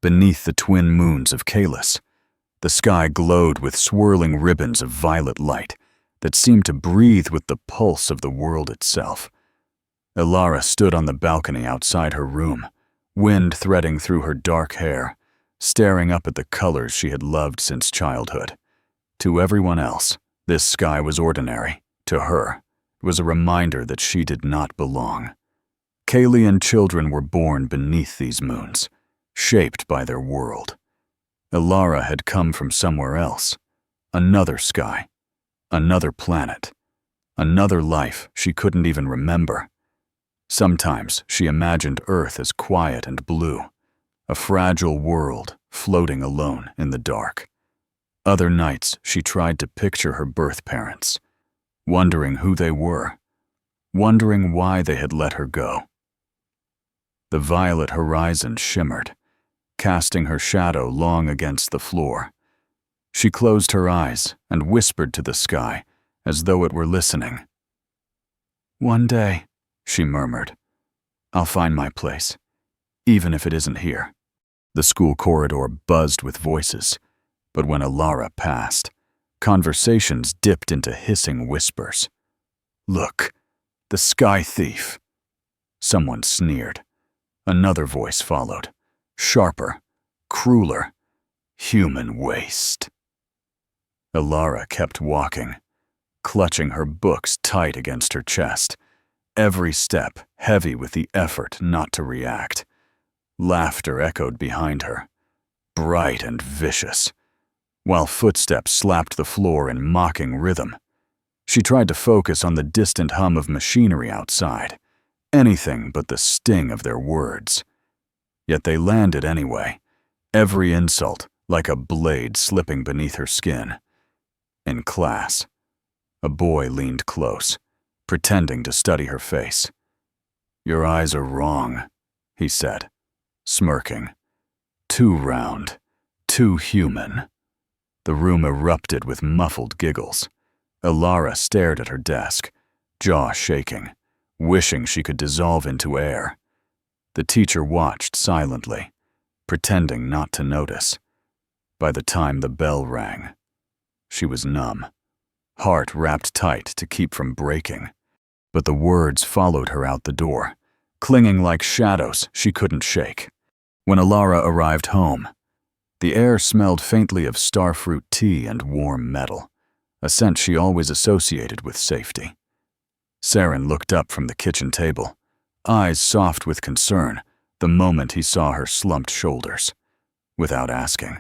beneath the twin moons of Caelus. The sky glowed with swirling ribbons of violet light that seemed to breathe with the pulse of the world itself. Elara stood on the balcony outside her room, wind threading through her dark hair, staring up at the colors she had loved since childhood. To everyone else, this sky was ordinary. To her, it was a reminder that she did not belong. Caelian children were born beneath these moons, shaped by their world. Elara had come from somewhere else, another sky, another planet, another life she couldn't even remember. Sometimes she imagined Earth as quiet and blue, a fragile world floating alone in the dark. Other nights she tried to picture her birth parents, wondering who they were, wondering why they had let her go. The violet horizon shimmered, casting her shadow long against the floor. She closed her eyes and whispered to the sky as though it were listening. "One day," she murmured, "I'll find my place, even if it isn't here." The school corridor buzzed with voices, but when Elara passed, conversations dipped into hissing whispers. "Look, the sky thief." Someone sneered. Another voice followed, sharper, crueler. "Human waste." Elara kept walking, clutching her books tight against her chest, every step heavy with the effort not to react. Laughter echoed behind her, bright and vicious, while footsteps slapped the floor in mocking rhythm. She tried to focus on the distant hum of machinery outside, anything but the sting of their words. Yet they landed anyway, every insult like a blade slipping beneath her skin. In class, a boy leaned close, pretending to study her face. "Your eyes are wrong," he said, smirking. "Too round, too human." The room erupted with muffled giggles. Elara stared at her desk, jaw shaking, wishing she could dissolve into air. The teacher watched silently, pretending not to notice. By the time the bell rang, she was numb, heart wrapped tight to keep from breaking. But the words followed her out the door, clinging like shadows she couldn't shake. When Elara arrived home, the air smelled faintly of starfruit tea and warm metal, a scent she always associated with safety. Serin looked up from the kitchen table, eyes soft with concern the moment he saw her slumped shoulders. Without asking,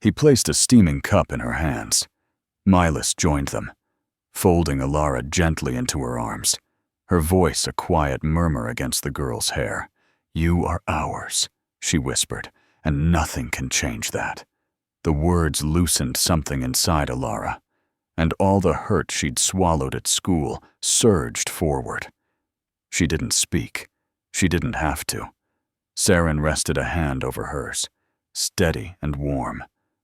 he placed a steaming cup in her hands. Maelis joined them, folding Elara gently into her arms, her voice a quiet murmur against the girl's hair. "You are ours," she whispered, "and nothing can change that." The words loosened something inside Elara, and all the hurt she'd swallowed at school surged forward. She didn't speak. She didn't have to. Serin rested a hand over hers, steady and warm.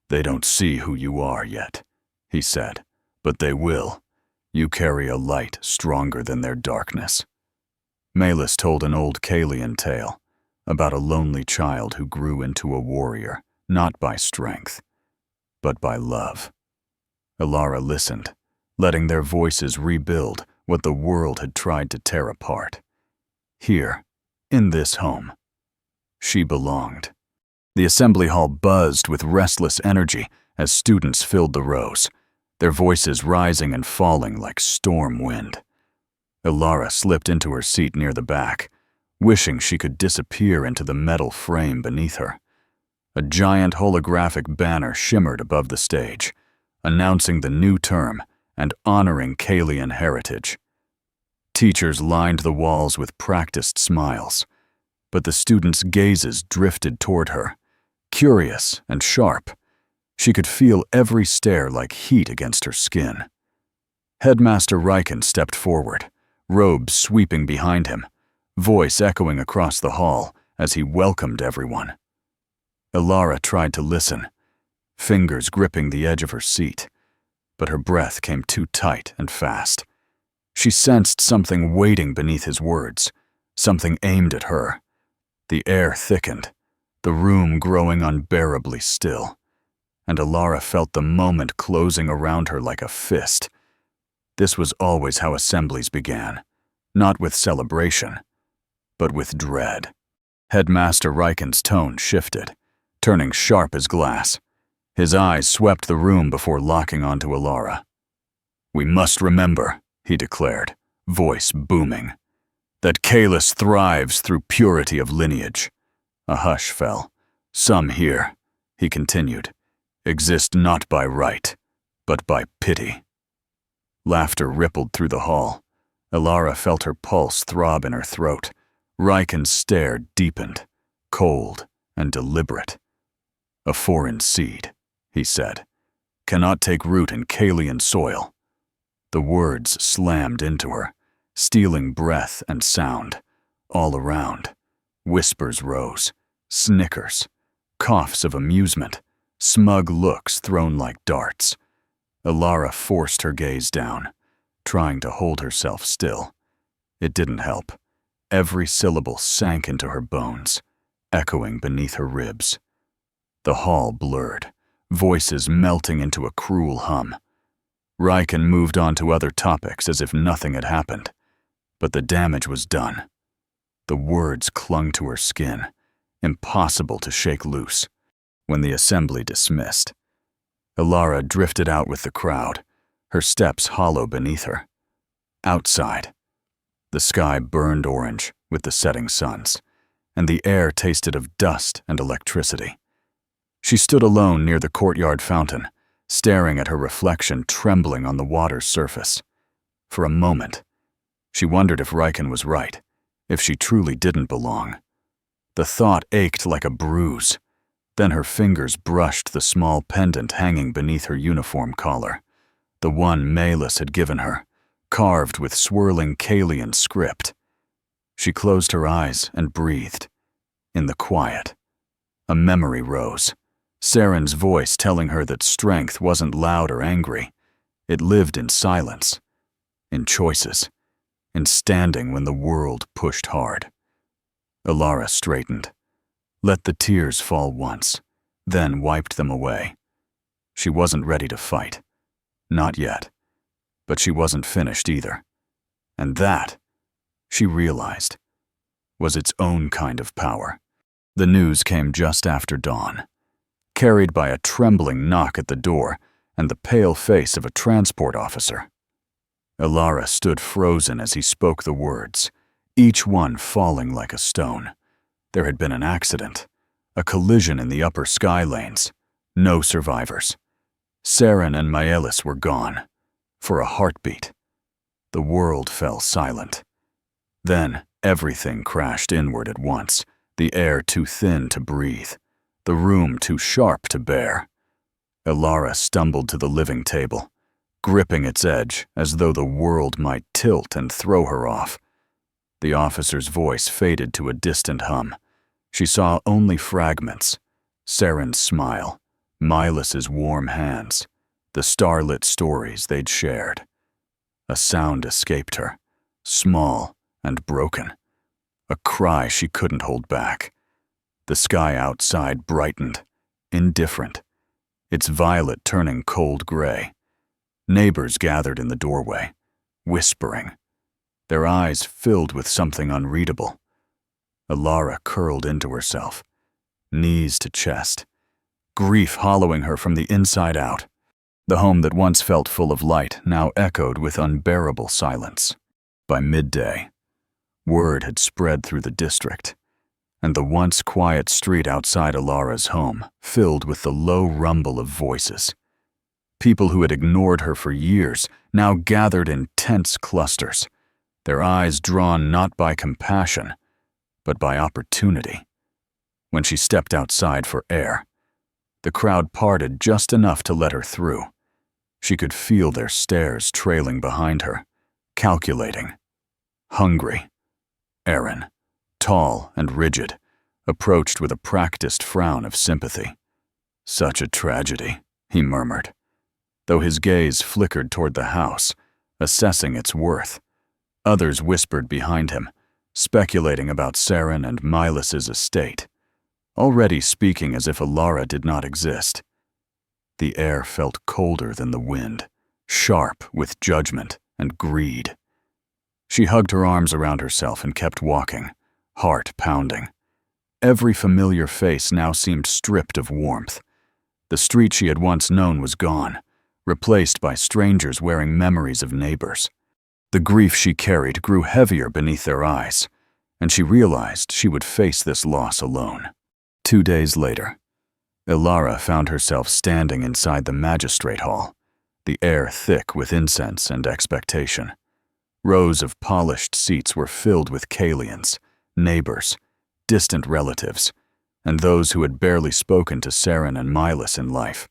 "They don't see who you are yet," he said, "but they will. You carry a light stronger than their darkness." Maelis told an old Caelian tale about a lonely child who grew into a warrior, not by strength, but by love. Elara listened, letting their voices rebuild what the world had tried to tear apart. Here, in this home, she belonged. The assembly hall buzzed with restless energy as students filled the rows, their voices rising and falling like storm wind. Elara slipped into her seat near the back, wishing she could disappear into the metal frame beneath her. A giant holographic banner shimmered above the stage, announcing the new term and honoring Caelian heritage. Teachers lined the walls with practiced smiles, but the students' gazes drifted toward her, curious and sharp. She could feel every stare like heat against her skin. Headmaster Riken stepped forward, robes sweeping behind him, voice echoing across the hall as he welcomed everyone. Elara tried to listen, fingers gripping the edge of her seat, but her breath came too tight and fast. She sensed something waiting beneath his words, something aimed at her. The air thickened, the room growing unbearably still, and Elara felt the moment closing around her like a fist. This was always how assemblies began, not with celebration, but with dread. Headmaster Riken's tone shifted, turning sharp as glass. His eyes swept the room before locking onto Elara. "We must remember," he declared, voice booming, "that Caelus thrives through purity of lineage." A hush fell. "Some here," he continued, "exist not by right, but by pity." Laughter rippled through the hall. Elara felt her pulse throb in her throat. Riken's stare deepened, cold and deliberate. "A foreign seed," he said, "cannot take root in Caelian soil." The words slammed into her, stealing breath and sound. All around, whispers rose, snickers, coughs of amusement, smug looks thrown like darts. Elara forced her gaze down, trying to hold herself still. It didn't help. Every syllable sank into her bones, echoing beneath her ribs. The hall blurred, voices melting into a cruel hum. Riken moved on to other topics as if nothing had happened, but the damage was done. The words clung to her skin, impossible to shake loose. When the assembly dismissed, Elara drifted out with the crowd, her steps hollow beneath her. Outside, the sky burned orange with the setting suns, and the air tasted of dust and electricity. She stood alone near the courtyard fountain, staring at her reflection trembling on the water's surface. For a moment, she wondered if Riken was right, if she truly didn't belong. The thought ached like a bruise. Then her fingers brushed the small pendant hanging beneath her uniform collar, the one Maelis had given her, carved with swirling Caelian script. She closed her eyes and breathed. In the quiet, a memory rose. Seren's voice telling her that strength wasn't loud or angry. It lived in silence, in choices, in standing when the world pushed hard. Elara straightened, let the tears fall once, then wiped them away. She wasn't ready to fight. Not yet. But she wasn't finished either. And that, she realized, was its own kind of power. The news came just after dawn, carried by a trembling knock at the door and the pale face of a transport officer. Elara stood frozen as he spoke the words, each one falling like a stone. There had been an accident, a collision in the upper sky lanes. No survivors. Serin and Maelis were gone. For a heartbeat, the world fell silent. Then everything crashed inward at once, the air too thin to breathe, the room too sharp to bear. Elara stumbled to the living table, gripping its edge as though the world might tilt and throw her off. The officer's voice faded to a distant hum. She saw only fragments. Seren's smile, Maelis' warm hands, the starlit stories they'd shared. A sound escaped her, small and broken. A cry she couldn't hold back. The sky outside brightened, indifferent, its violet turning cold gray. Neighbors gathered in the doorway, whispering, their eyes filled with something unreadable. Elara curled into herself, knees to chest, grief hollowing her from the inside out. The home that once felt full of light now echoed with unbearable silence. By midday, word had spread through the district, and the once quiet street outside Elara's home filled with the low rumble of voices. People who had ignored her for years now gathered in tense clusters, their eyes drawn not by compassion, but by opportunity. When she stepped outside for air, the crowd parted just enough to let her through. She could feel their stares trailing behind her, calculating. Hungry. Aaron, tall and rigid, approached with a practiced frown of sympathy. "Such a tragedy," he murmured, though his gaze flickered toward the house, assessing its worth. Others whispered behind him, speculating about Serin and Maelis' estate. already speaking as if Elara did not exist. The air felt colder than the wind, sharp with judgment and greed. She hugged her arms around herself and kept walking, heart pounding. Every familiar face now seemed stripped of warmth. The street she had once known was gone, replaced by strangers wearing memories of neighbors. The grief she carried grew heavier beneath their eyes, and she realized she would face this loss alone. 2 days later, Elara found herself standing inside the magistrate hall, the air thick with incense and expectation. Rows of polished seats were filled with Caelians, neighbors, distant relatives, and those who had barely spoken to Serin and Maelis in life,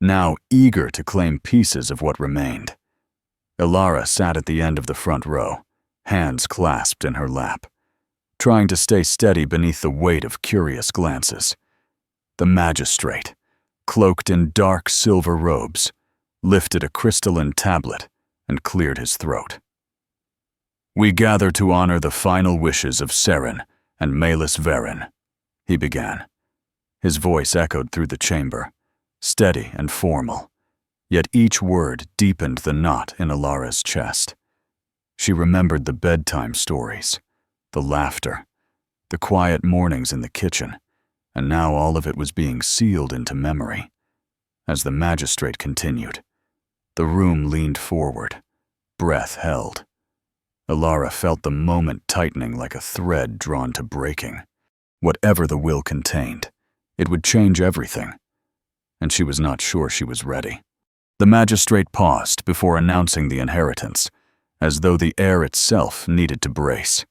now eager to claim pieces of what remained. Elara sat at the end of the front row, hands clasped in her lap, trying to stay steady beneath the weight of curious glances. The magistrate, cloaked in dark silver robes, lifted a crystalline tablet and cleared his throat. "We gather to honor the final wishes of Serin and Maelis Verin," he began. His voice echoed through the chamber, steady and formal, yet each word deepened the knot in Elara's chest. She remembered the bedtime stories, the laughter, the quiet mornings in the kitchen, and now all of it was being sealed into memory. As the magistrate continued, the room leaned forward, breath held. Elara felt the moment tightening like a thread drawn to breaking. Whatever the will contained, it would change everything, and she was not sure she was ready. The magistrate paused before announcing the inheritance, as though the air itself needed to brace.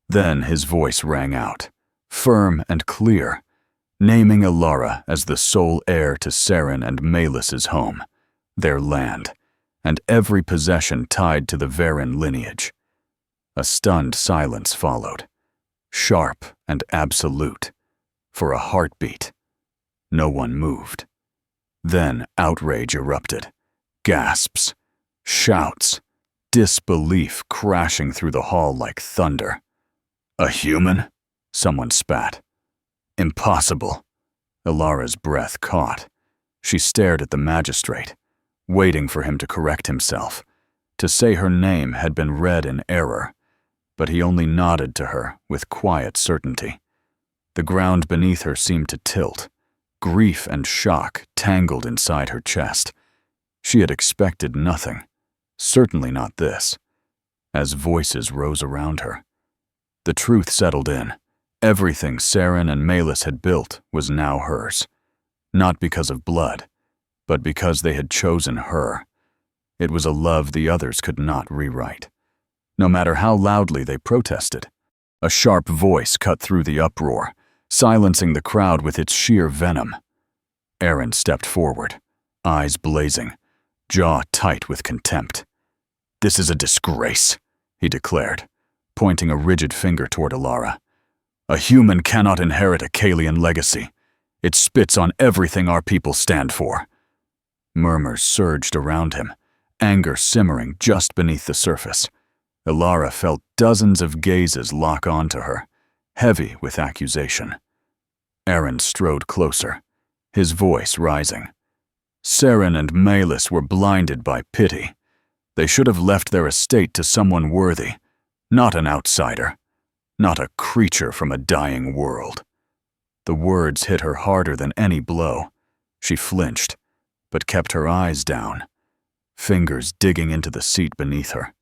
Then his voice rang out, firm and clear, naming Elara as the sole heir to Serin and Maelis' home, their land, and every possession tied to the Verin lineage. A stunned silence followed, sharp and absolute. For a heartbeat, no one moved. Then outrage erupted, gasps, shouts, disbelief crashing through the hall like thunder. "A human?" someone spat. "Impossible." Elara's breath caught. She stared at the magistrate, waiting for him to correct himself, to say her name had been read in error, but he only nodded to her with quiet certainty. The ground beneath her seemed to tilt, grief and shock tangled inside her chest. She had expected nothing, certainly not this, as voices rose around her. The truth settled in. Everything Serin and Maelis had built was now hers, not because of blood, but because they had chosen her. It was a love the others could not rewrite, no matter how loudly they protested. A sharp voice cut through the uproar, silencing the crowd with its sheer venom. Aaron stepped forward, eyes blazing, jaw tight with contempt. "This is a disgrace," he declared, pointing a rigid finger toward Elara. "A human cannot inherit a Caelian legacy. It spits on everything our people stand for." Murmurs surged around him, anger simmering just beneath the surface. Elara felt dozens of gazes lock onto her, heavy with accusation. Aaron strode closer, his voice rising. Serin and Maelis were blinded by pity. They should have left their estate to someone worthy, not an outsider, not a creature from a dying world. The words hit her harder than any blow. She flinched, but kept her eyes down, fingers digging into the seat beneath her.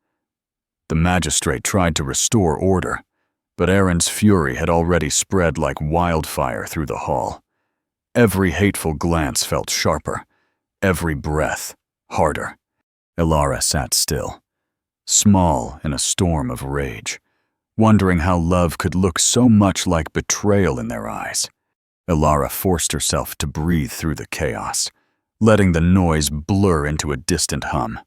The magistrate tried to restore order, but Aaron's fury had already spread like wildfire through the hall. Every hateful glance felt sharper, every breath harder. Elara sat still, small in a storm of rage, wondering how love could look so much like betrayal in their eyes. Elara forced herself to breathe through the chaos, letting the noise blur into a distant hum.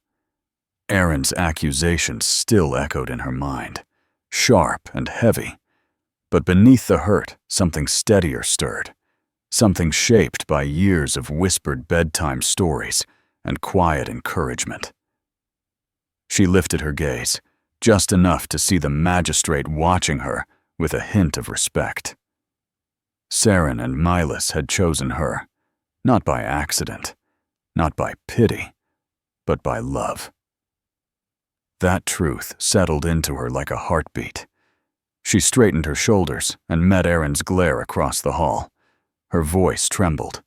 Aaron's accusations still echoed in her mind, sharp and heavy. But beneath the hurt, something steadier stirred, something shaped by years of whispered bedtime stories and quiet encouragement. She lifted her gaze, just enough to see the magistrate watching her with a hint of respect. Serin and Maelis had chosen her, not by accident, not by pity, but by love. That truth settled into her like a heartbeat. She straightened her shoulders and met Aaron's glare across the hall. Her voice trembled,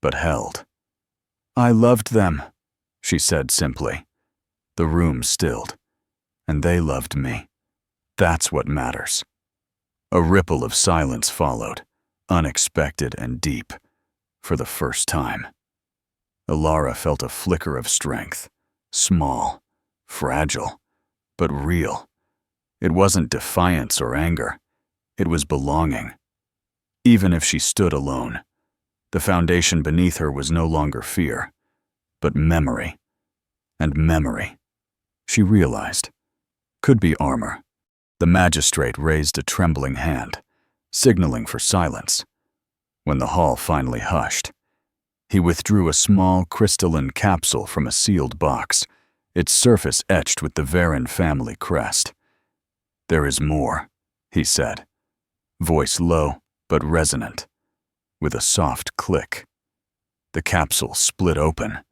but held. "I loved them," she said simply. The room stilled, and they loved me. That's what matters. A ripple of silence followed, unexpected and deep, for the first time. Elara felt a flicker of strength, small, fragile, but real. It wasn't defiance or anger. It was belonging. Even if she stood alone, the foundation beneath her was no longer fear, but memory. And memory, she realized, could be armor. The magistrate raised a trembling hand, signaling for silence. When the hall finally hushed, he withdrew a small crystalline capsule from a sealed box, its surface etched with the Verin family crest. "There is more," he said, voice low but resonant, with a soft click. The capsule split open,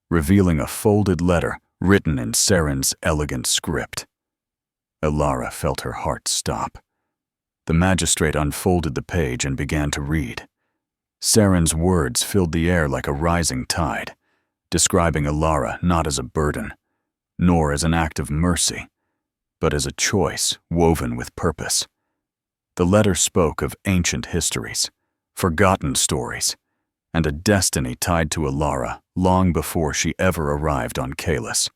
revealing a folded letter written in Serin's elegant script. Elara felt her heart stop. The magistrate unfolded the page and began to read. Serin's words filled the air like a rising tide, describing Elara not as a burden, nor as an act of mercy, but as a choice woven with purpose. The letter spoke of ancient histories, forgotten stories, and a destiny tied to Elara long before she ever arrived on Caelus.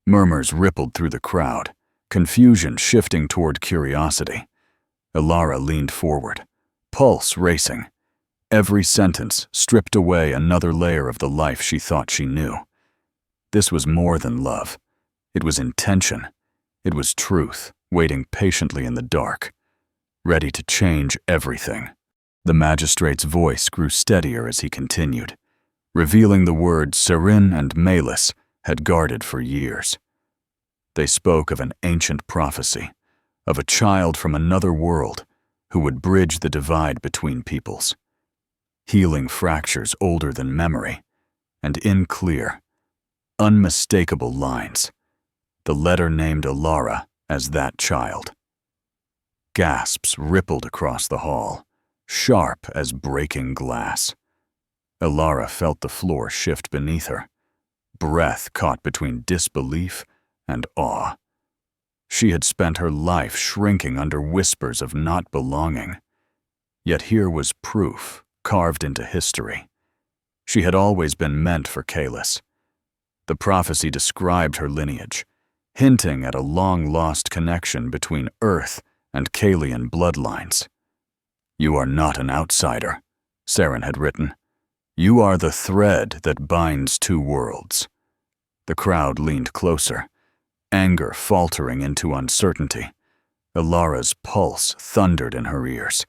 Murmurs rippled through the crowd, confusion shifting toward curiosity. Elara leaned forward, pulse racing. Every sentence stripped away another layer of the life she thought she knew. This was more than love. It was intention. It was truth, waiting patiently in the dark, ready to change everything. The magistrate's voice grew steadier as he continued, revealing the words Serin and Maelis had guarded for years. They spoke of an ancient prophecy, of a child from another world who would bridge the divide between peoples. Healing fractures older than memory, and in clear, unmistakable lines, the letter named Elara as that child. Gasps rippled across the hall, sharp as breaking glass. Elara felt the floor shift beneath her, breath caught between disbelief and awe. She had spent her life shrinking under whispers of not belonging. Yet here was proof, carved into history. She had always been meant for Caelus. The prophecy described her lineage, hinting at a long-lost connection between Earth and Caelian bloodlines. "You are not an outsider," Serin had written. "You are the thread that binds two worlds." The crowd leaned closer, anger faltering into uncertainty. Elara's pulse thundered in her ears.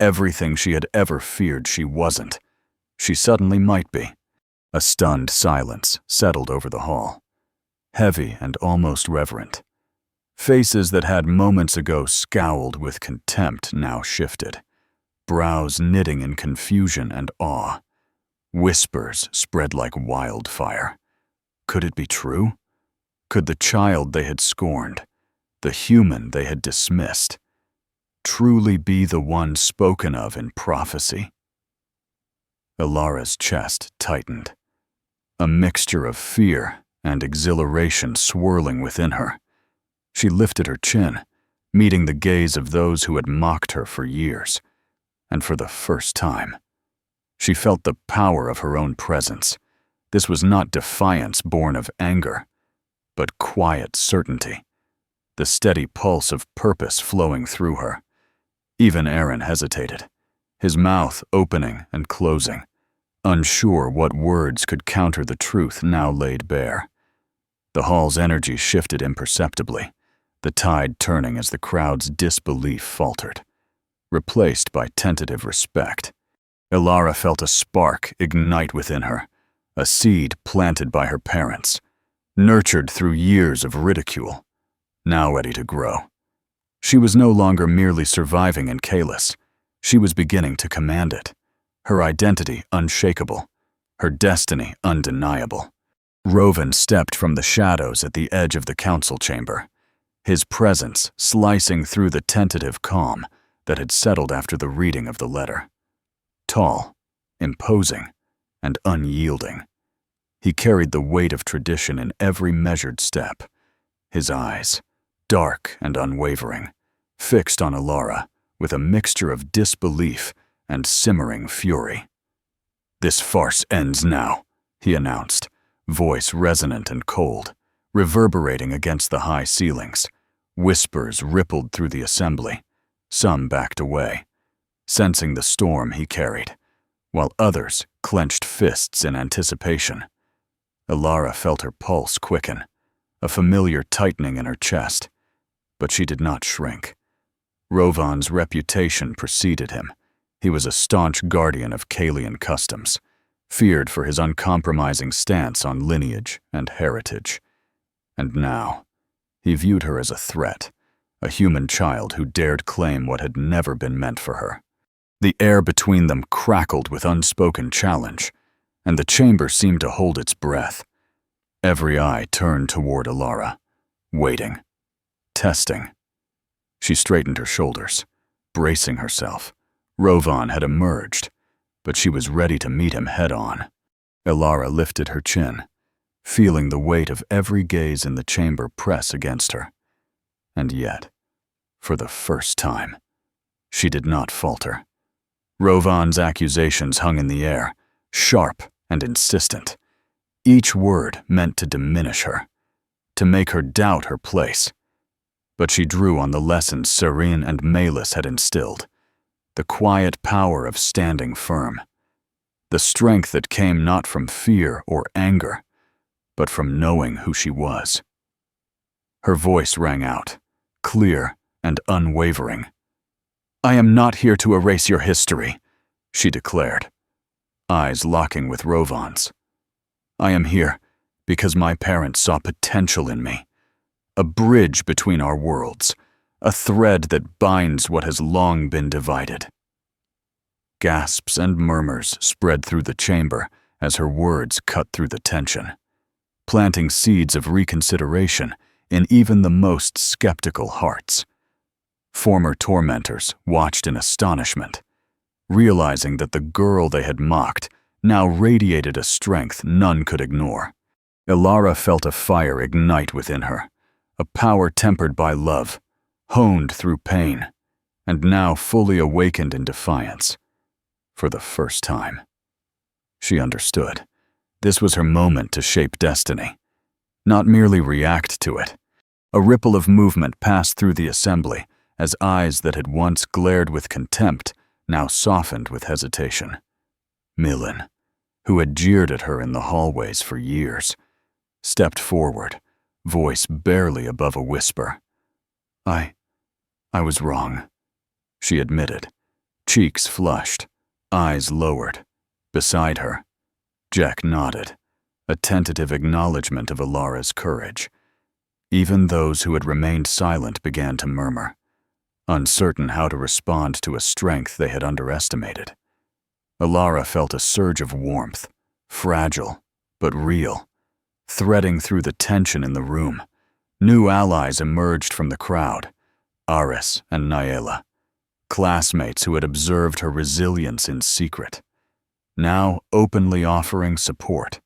Everything she had ever feared she wasn't, she suddenly might be. A stunned silence settled over the hall, heavy and almost reverent. Faces that had moments ago scowled with contempt now shifted, brows knitting in confusion and awe. Whispers spread like wildfire. Could it be true? Could the child they had scorned, the human they had dismissed, truly be the one spoken of in prophecy? Elara's chest tightened, a mixture of fear and exhilaration swirling within her. She lifted her chin, meeting the gaze of those who had mocked her for years, and for the first time, she felt the power of her own presence. This was not defiance born of anger, but quiet certainty, the steady pulse of purpose flowing through her. Even Aaron hesitated, his mouth opening and closing, unsure what words could counter the truth now laid bare. The hall's energy shifted imperceptibly, the tide turning as the crowd's disbelief faltered, replaced by tentative respect. Elara felt a spark ignite within her, a seed planted by her parents, nurtured through years of ridicule, now ready to grow. She was no longer merely surviving in Caelus. She was beginning to command it, her identity unshakable, her destiny undeniable. Rovan stepped from the shadows at the edge of the council chamber, his presence slicing through the tentative calm that had settled after the reading of the letter. Tall, imposing, and unyielding, he carried the weight of tradition in every measured step, his eyes, dark and unwavering, fixed on Elara with a mixture of disbelief and simmering fury. "This farce ends now," he announced, voice resonant and cold, reverberating against the high ceilings. Whispers rippled through the assembly. Some backed away, sensing the storm he carried, while others clenched fists in anticipation. Elara felt her pulse quicken, a familiar tightening in her chest, but she did not shrink. Rovan's reputation preceded him. He was a staunch guardian of Caelian customs, feared for his uncompromising stance on lineage and heritage. And now, he viewed her as a threat, a human child who dared claim what had never been meant for her. The air between them crackled with unspoken challenge, and the chamber seemed to hold its breath. Every eye turned toward Elara, waiting, testing. She straightened her shoulders, bracing herself. Rovan had emerged, but she was ready to meet him head-on. Elara lifted her chin, feeling the weight of every gaze in the chamber press against her. And yet, for the first time, she did not falter. Rovan's accusations hung in the air, sharp and insistent, each word meant to diminish her, to make her doubt her place. But she drew on the lessons Serin and Maelis had instilled, the quiet power of standing firm, the strength that came not from fear or anger, but from knowing who she was. Her voice rang out, clear and unwavering. "I am not here to erase your history," she declared, eyes locking with Rovan's. "I am here because my parents saw potential in me, a bridge between our worlds, a thread that binds what has long been divided." Gasps and murmurs spread through the chamber as her words cut through the tension, planting seeds of reconsideration in even the most skeptical hearts. Former tormentors watched in astonishment, realizing that the girl they had mocked now radiated a strength none could ignore. Elara felt a fire ignite within her, a power tempered by love, honed through pain, and now fully awakened in defiance. For the first time, she understood. This was her moment to shape destiny, not merely react to it. A ripple of movement passed through the assembly as eyes that had once glared with contempt now softened with hesitation. Millen, who had jeered at her in the hallways for years, stepped forward, voice barely above a whisper. I was wrong," she admitted, cheeks flushed, eyes lowered. Beside her, Jack nodded, a tentative acknowledgement of Elara's courage. Even those who had remained silent began to murmur, uncertain how to respond to a strength they had underestimated. Elara felt a surge of warmth, fragile but real, threading through the tension in the room. New allies emerged from the crowd, Aris and Naela, classmates who had observed her resilience in secret, now openly offering support.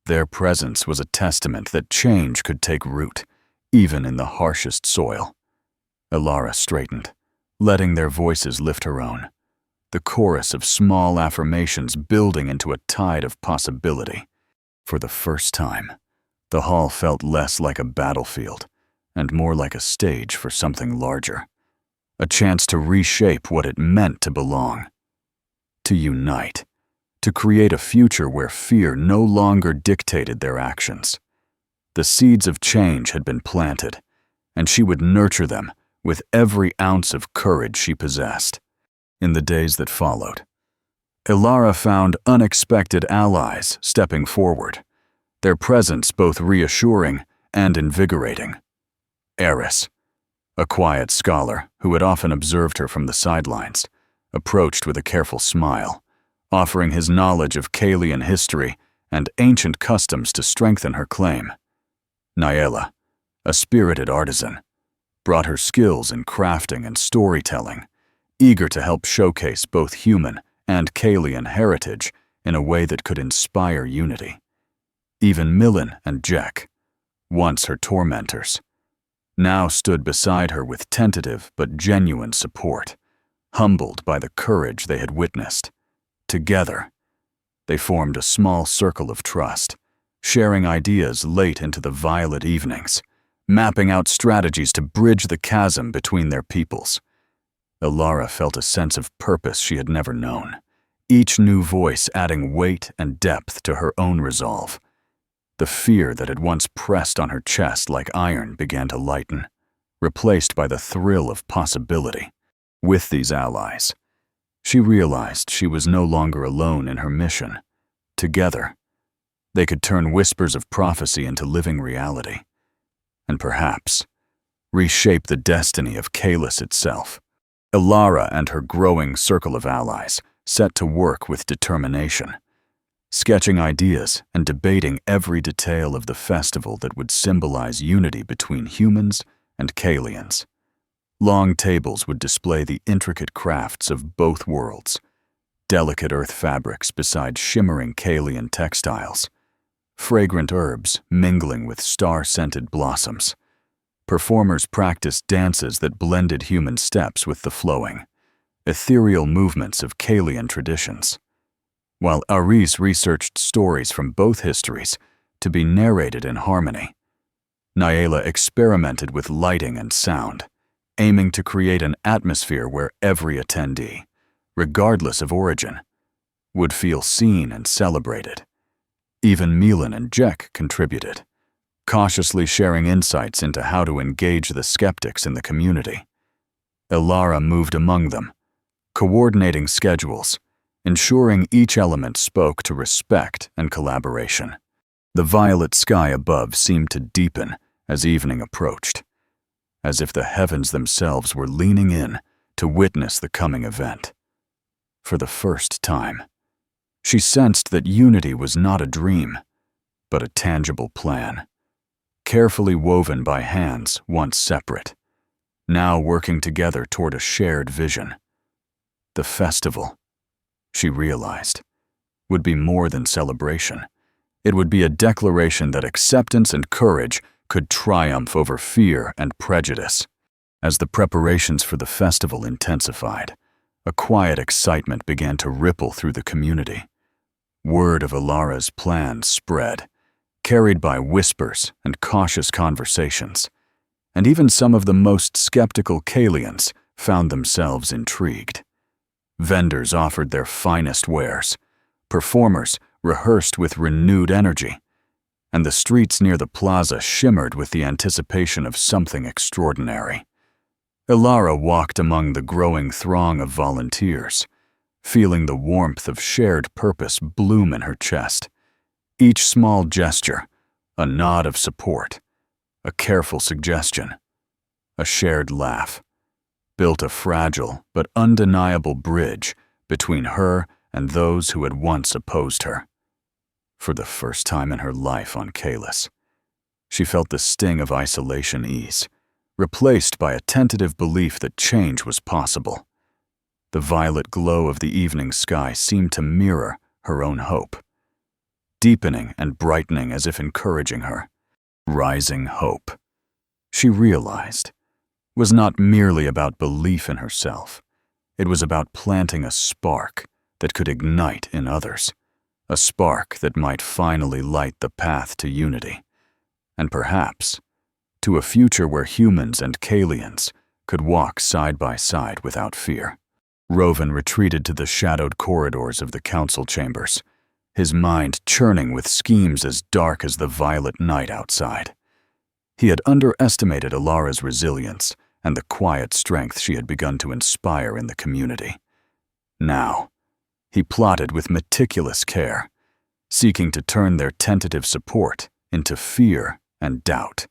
Their presence was a testament that change could take root, even in the harshest soil. Elara straightened, letting their voices lift her own, the chorus of small affirmations building into a tide of possibility. For the first time, the hall felt less like a battlefield and more like a stage for something larger, a chance to reshape what it meant to belong, to unite, to create a future where fear no longer dictated their actions. The seeds of change had been planted, and she would nurture them with every ounce of courage she possessed. In the days that followed, Elara found unexpected allies stepping forward, their presence both reassuring and invigorating. Eris, a quiet scholar who had often observed her from the sidelines, approached with a careful smile, offering his knowledge of Caelian history and ancient customs to strengthen her claim. Naela, a spirited artisan, brought her skills in crafting and storytelling, eager to help showcase both human and Caelian heritage in a way that could inspire unity. Even Millen and Jack, once her tormentors, now stood beside her with tentative but genuine support, humbled by the courage they had witnessed. Together, they formed a small circle of trust, sharing ideas late into the violet evenings, mapping out strategies to bridge the chasm between their peoples. Elara felt a sense of purpose she had never known, each new voice adding weight and depth to her own resolve. The fear that had once pressed on her chest like iron began to lighten, replaced by the thrill of possibility. With these allies, she realized she was no longer alone in her mission. Together, they could turn whispers of prophecy into living reality, and perhaps reshape the destiny of Caelus itself. Elara and her growing circle of allies set to work with determination, sketching ideas and debating every detail of the festival that would symbolize unity between humans and Caelians. Long tables would display the intricate crafts of both worlds, delicate earth fabrics beside shimmering Caelian textiles, fragrant herbs mingling with star-scented blossoms. Performers practiced dances that blended human steps with the flowing, ethereal movements of Caelian traditions, while Aris researched stories from both histories to be narrated in harmony. Naela experimented with lighting and sound, aiming to create an atmosphere where every attendee, regardless of origin, would feel seen and celebrated. Even Millen and Jack contributed, cautiously sharing insights into how to engage the skeptics in the community. Elara moved among them, coordinating schedules, ensuring each element spoke to respect and collaboration. The violet sky above seemed to deepen as evening approached, as if the heavens themselves were leaning in to witness the coming event. For the first time, she sensed that unity was not a dream, but a tangible plan, carefully woven by hands once separate, now working together toward a shared vision. The festival, she realized, would be more than celebration. It would be a declaration that acceptance and courage could triumph over fear and prejudice. As the preparations for the festival intensified, a quiet excitement began to ripple through the community. Word of Elara's plans spread, carried by whispers and cautious conversations, and even some of the most skeptical Caelians found themselves intrigued. Vendors offered their finest wares, performers rehearsed with renewed energy, and the streets near the plaza shimmered with the anticipation of something extraordinary. Elara walked among the growing throng of volunteers, feeling the warmth of shared purpose bloom in her chest. Each small gesture, a nod of support, a careful suggestion, a shared laugh, built a fragile but undeniable bridge between her and those who had once opposed her. For the first time in her life on Caelus, she felt the sting of isolation ease, replaced by a tentative belief that change was possible. The violet glow of the evening sky seemed to mirror her own hope, deepening and brightening as if encouraging her. Rising hope, she realized, was not merely about belief in herself. It was about planting a spark that could ignite in others, a spark that might finally light the path to unity, and perhaps to a future where humans and Caelians could walk side by side without fear. Rovan retreated to the shadowed corridors of the council chambers, his mind churning with schemes as dark as the violet night outside. He had underestimated Elara's resilience and the quiet strength she had begun to inspire in the community. Now, he plotted with meticulous care, seeking to turn their tentative support into fear and doubt.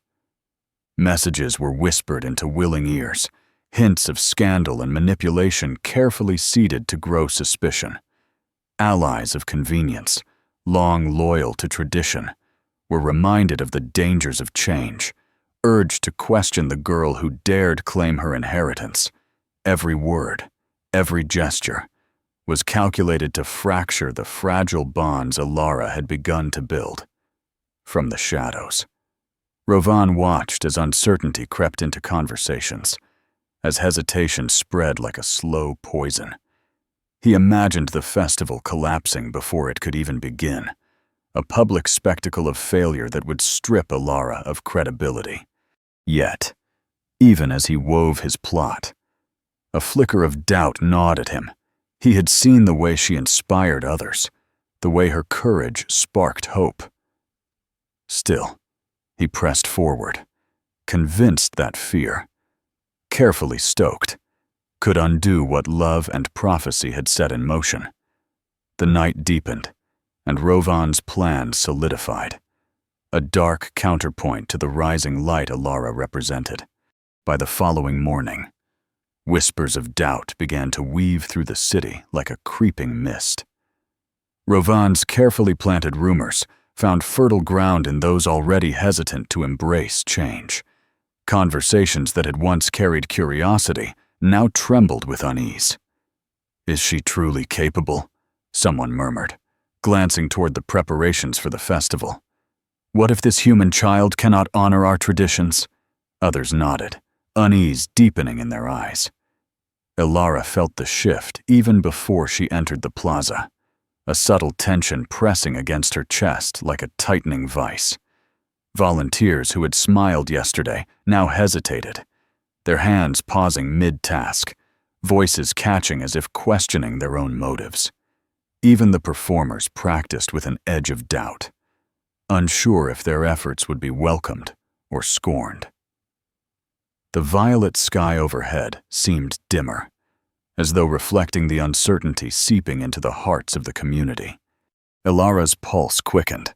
Messages were whispered into willing ears, hints of scandal and manipulation carefully seeded to grow suspicion. Allies of convenience, long loyal to tradition, were reminded of the dangers of change, urged to question the girl who dared claim her inheritance. Every word, every gesture, was calculated to fracture the fragile bonds Elara had begun to build. From the shadows, Rovan watched as uncertainty crept into conversations, as hesitation spread like a slow poison. He imagined the festival collapsing before it could even begin, a public spectacle of failure that would strip Elara of credibility. Yet, even as he wove his plot, a flicker of doubt gnawed at him. He had seen the way she inspired others, the way her courage sparked hope. Still, he pressed forward, convinced that fear, carefully stoked, could undo what love and prophecy had set in motion. The night deepened, and Rovan's plan solidified, a dark counterpoint to the rising light Elara represented. By the following morning, whispers of doubt began to weave through the city like a creeping mist. Rovan's carefully planted rumors found fertile ground in those already hesitant to embrace change. Conversations that had once carried curiosity now trembled with unease. "Is she truly capable?" someone murmured, glancing toward the preparations for the festival. "What if this human child cannot honor our traditions?" Others nodded, unease deepening in their eyes. Elara felt the shift even before she entered the plaza, a subtle tension pressing against her chest like a tightening vice. Volunteers who had smiled yesterday now hesitated, their hands pausing mid-task, voices catching as if questioning their own motives. Even the performers practiced with an edge of doubt, unsure if their efforts would be welcomed or scorned. The violet sky overhead seemed dimmer, as though reflecting the uncertainty seeping into the hearts of the community. Elara's pulse quickened,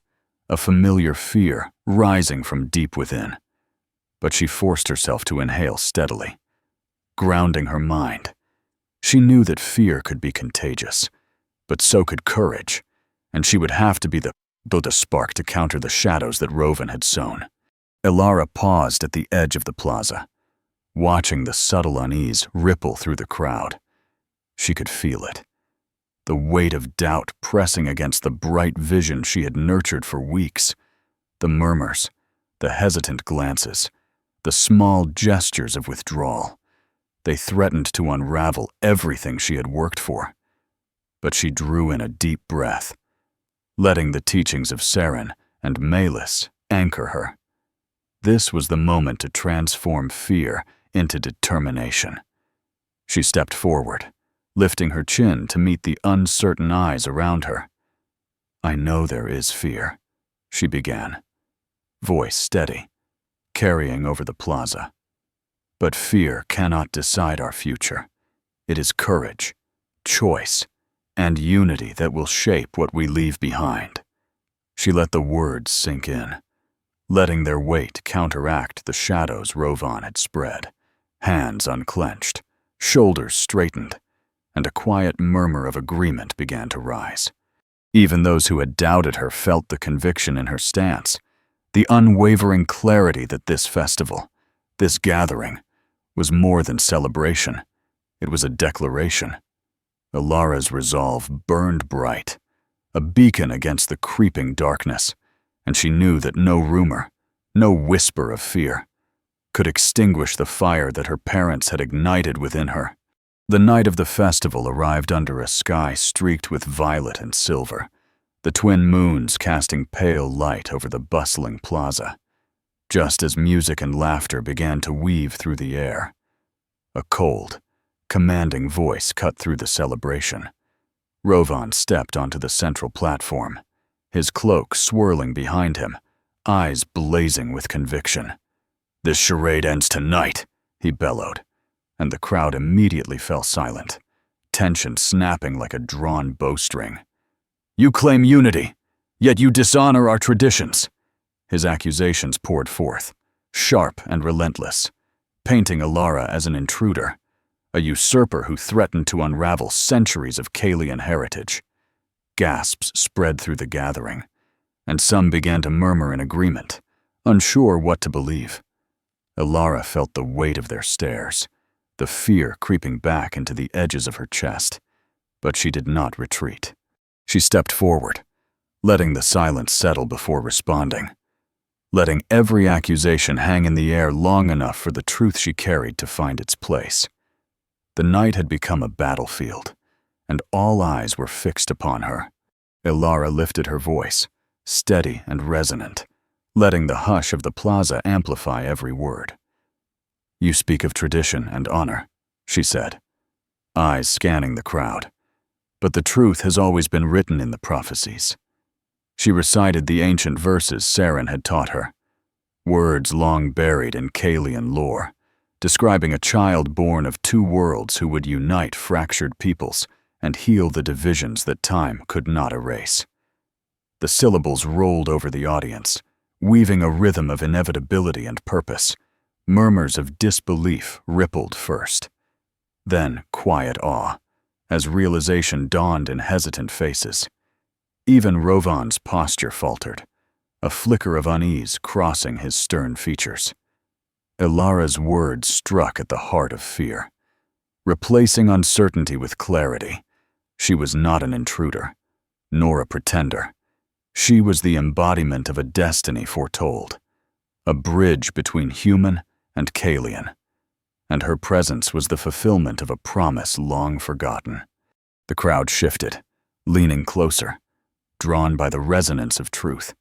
a familiar fear rising from deep within. But she forced herself to inhale steadily, grounding her mind. She knew that fear could be contagious, but so could courage, and she would have to be the spark to counter the shadows that Rovan had sown. Elara paused at the edge of the plaza, watching the subtle unease ripple through the crowd. She could feel it, the weight of doubt pressing against the bright vision she had nurtured for weeks. The murmurs, the hesitant glances, the small gestures of withdrawal. They threatened to unravel everything she had worked for. But she drew in a deep breath, letting the teachings of Serin and Maelis anchor her. This was the moment to transform fear into determination. She stepped forward, lifting her chin to meet the uncertain eyes around her. "I know there is fear," she began, voice steady, carrying over the plaza. "But fear cannot decide our future. It is courage, choice, and unity that will shape what we leave behind." She let the words sink in, letting their weight counteract the shadows Rovan had spread. Hands unclenched, shoulders straightened, and a quiet murmur of agreement began to rise. Even those who had doubted her felt the conviction in her stance, the unwavering clarity that this festival, this gathering, was more than celebration. It was a declaration. Elara's resolve burned bright, a beacon against the creeping darkness, and she knew that no rumor, no whisper of fear, could extinguish the fire that her parents had ignited within her. The night of the festival arrived under a sky streaked with violet and silver, the twin moons casting pale light over the bustling plaza. Just as music and laughter began to weave through the air, a cold, commanding voice cut through the celebration. Rovan stepped onto the central platform, his cloak swirling behind him, eyes blazing with conviction. "This charade ends tonight," he bellowed, and the crowd immediately fell silent, tension snapping like a drawn bowstring. "You claim unity, yet you dishonor our traditions." His accusations poured forth, sharp and relentless, painting Elara as an intruder, a usurper who threatened to unravel centuries of Caelian heritage. Gasps spread through the gathering, and some began to murmur in agreement, unsure what to believe. Elara felt the weight of their stares, the fear creeping back into the edges of her chest, but she did not retreat. She stepped forward, letting the silence settle before responding, letting every accusation hang in the air long enough for the truth she carried to find its place. The night had become a battlefield, and all eyes were fixed upon her. Elara lifted her voice, steady and resonant, letting the hush of the plaza amplify every word. "You speak of tradition and honor," she said, eyes scanning the crowd. "But the truth has always been written in the prophecies." She recited the ancient verses Serin had taught her, words long buried in Caelian lore, describing a child born of two worlds who would unite fractured peoples and heal the divisions that time could not erase. The syllables rolled over the audience, weaving a rhythm of inevitability and purpose. Murmurs of disbelief rippled first, then quiet awe, as realization dawned in hesitant faces. Even Rovan's posture faltered, a flicker of unease crossing his stern features. Elara's words struck at the heart of fear. Replacing uncertainty with clarity, she was not an intruder, nor a pretender. She was the embodiment of a destiny foretold, a bridge between human and Caelian, and her presence was the fulfillment of a promise long forgotten. The crowd shifted, leaning closer, drawn by the resonance of truth,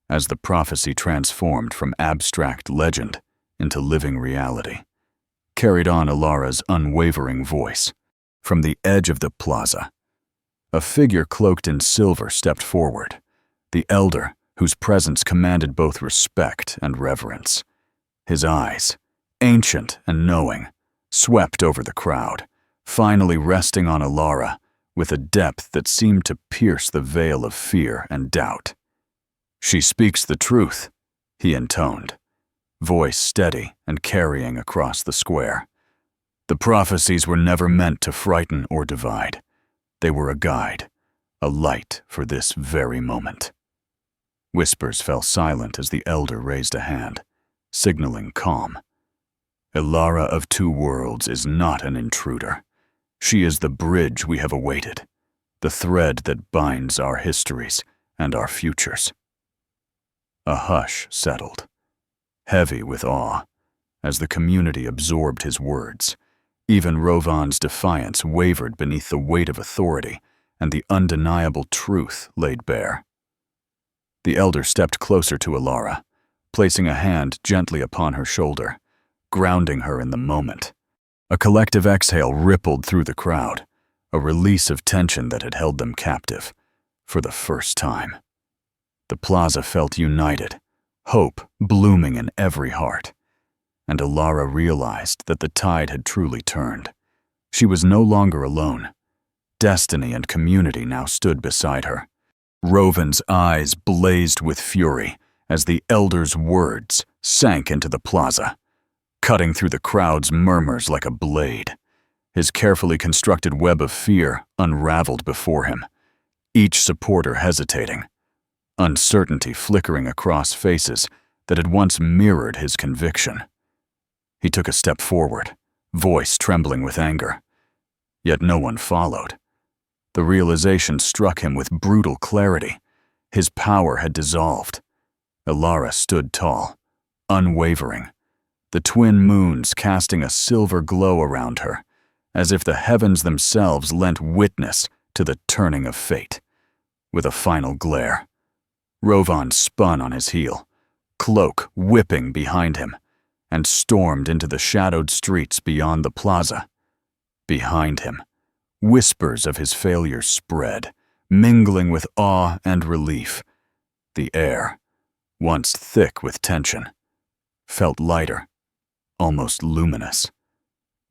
as the prophecy transformed from abstract legend into living reality. Carried on Elara's unwavering voice. From the edge of the plaza, a figure cloaked in silver stepped forward, the elder whose presence commanded both respect and reverence. His eyes, ancient and knowing, swept over the crowd, finally resting on Elara with a depth that seemed to pierce the veil of fear and doubt. "She speaks the truth," he intoned, voice steady and carrying across the square. "The prophecies were never meant to frighten or divide. They were a guide, a light for this very moment." Whispers fell silent as the elder raised a hand, signaling calm. "Elara of Two Worlds is not an intruder. She is the bridge we have awaited, the thread that binds our histories and our futures." A hush settled, heavy with awe, as the community absorbed his words. Even Rovan's defiance wavered beneath the weight of authority and the undeniable truth laid bare. The elder stepped closer to Elara, placing a hand gently upon her shoulder, grounding her in the moment. A collective exhale rippled through the crowd, a release of tension that had held them captive, for the first time. The plaza felt united, hope blooming in every heart, and Elara realized that the tide had truly turned. She was no longer alone. Destiny and community now stood beside her. Rovan's eyes blazed with fury as the elder's words sank into the plaza, cutting through the crowd's murmurs like a blade. His carefully constructed web of fear unraveled before him, each supporter hesitating, uncertainty flickering across faces that had once mirrored his conviction. He took a step forward, voice trembling with anger. Yet no one followed. The realization struck him with brutal clarity. His power had dissolved. Elara stood tall, unwavering, the twin moons casting a silver glow around her, as if the heavens themselves lent witness to the turning of fate. With a final glare, Rovan spun on his heel, cloak whipping behind him, and stormed into the shadowed streets beyond the plaza. Behind him, whispers of his failure spread, mingling with awe and relief. The air, once thick with tension, felt lighter, almost luminous.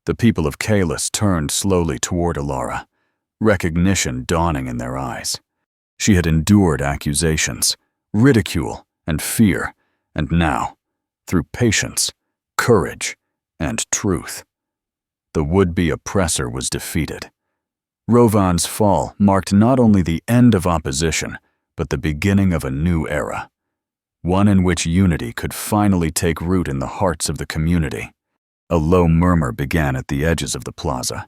The people of Caelus turned slowly toward Elara, recognition dawning in their eyes. She had endured accusations, ridicule, and fear, and now, through patience, courage, and truth. The would-be oppressor was defeated. Rovan's fall marked not only the end of opposition, but the beginning of a new era, one in which unity could finally take root in the hearts of the community. A low murmur began at the edges of the plaza,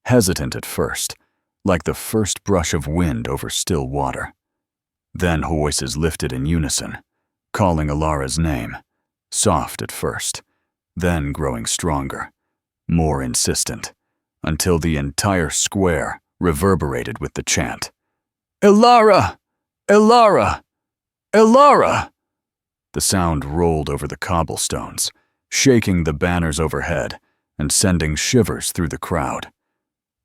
hesitant at first, like the first brush of wind over still water. Then voices lifted in unison, calling Elara's name, soft at first, then growing stronger, more insistent, until the entire square reverberated with the chant, "Elara! Elara! Elara!" The sound rolled over the cobblestones, shaking the banners overhead and sending shivers through the crowd.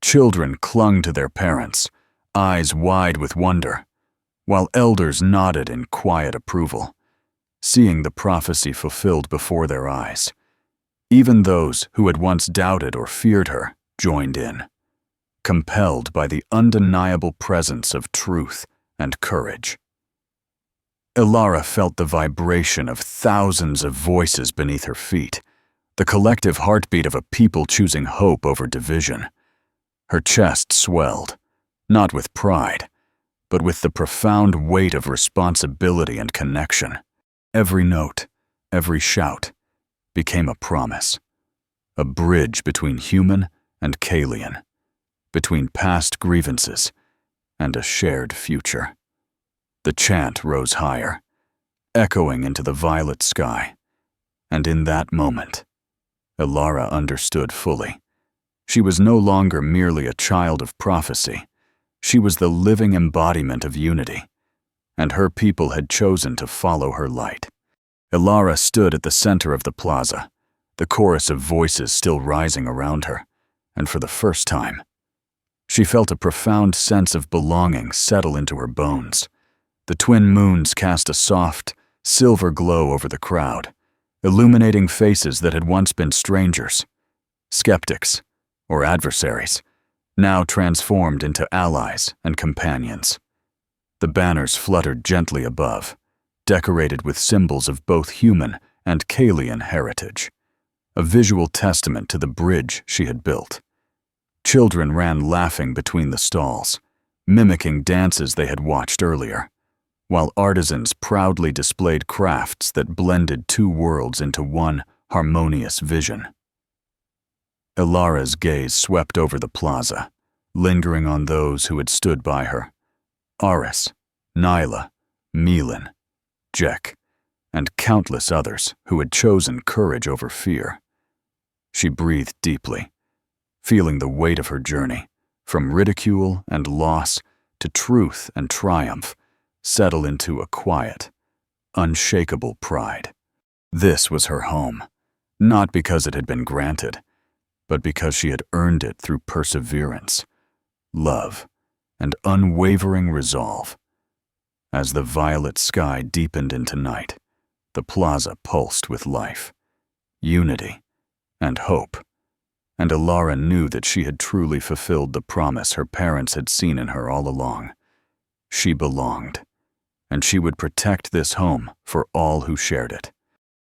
Children clung to their parents, eyes wide with wonder, while elders nodded in quiet approval, seeing the prophecy fulfilled before their eyes. Even those who had once doubted or feared her joined in, compelled by the undeniable presence of truth and courage. Elara felt the vibration of thousands of voices beneath her feet, the collective heartbeat of a people choosing hope over division. Her chest swelled, not with pride, but with the profound weight of responsibility and connection. Every note, every shout, became a promise, a bridge between human and Caelian, between past grievances and a shared future. The chant rose higher, echoing into the violet sky, and in that moment, Elara understood fully. She was no longer merely a child of prophecy. She was the living embodiment of unity, and her people had chosen to follow her light. Elara stood at the center of the plaza, the chorus of voices still rising around her, and for the first time, she felt a profound sense of belonging settle into her bones. The twin moons cast a soft, silver glow over the crowd, illuminating faces that had once been strangers, skeptics, or adversaries, now transformed into allies and companions. The banners fluttered gently above, decorated with symbols of both human and Caelian heritage, a visual testament to the bridge she had built. Children ran laughing between the stalls, mimicking dances they had watched earlier, while artisans proudly displayed crafts that blended two worlds into one harmonious vision. Elara's gaze swept over the plaza, lingering on those who had stood by her: Aris, Nyla, Milan, Jek, and countless others who had chosen courage over fear. She breathed deeply, feeling the weight of her journey, from ridicule and loss to truth and triumph, settle into a quiet, unshakable pride. This was her home, not because it had been granted, but because she had earned it through perseverance, love, and unwavering resolve. As the violet sky deepened into night, the plaza pulsed with life, unity, and hope, and Elara knew that she had truly fulfilled the promise her parents had seen in her all along. She belonged, and she would protect this home for all who shared it.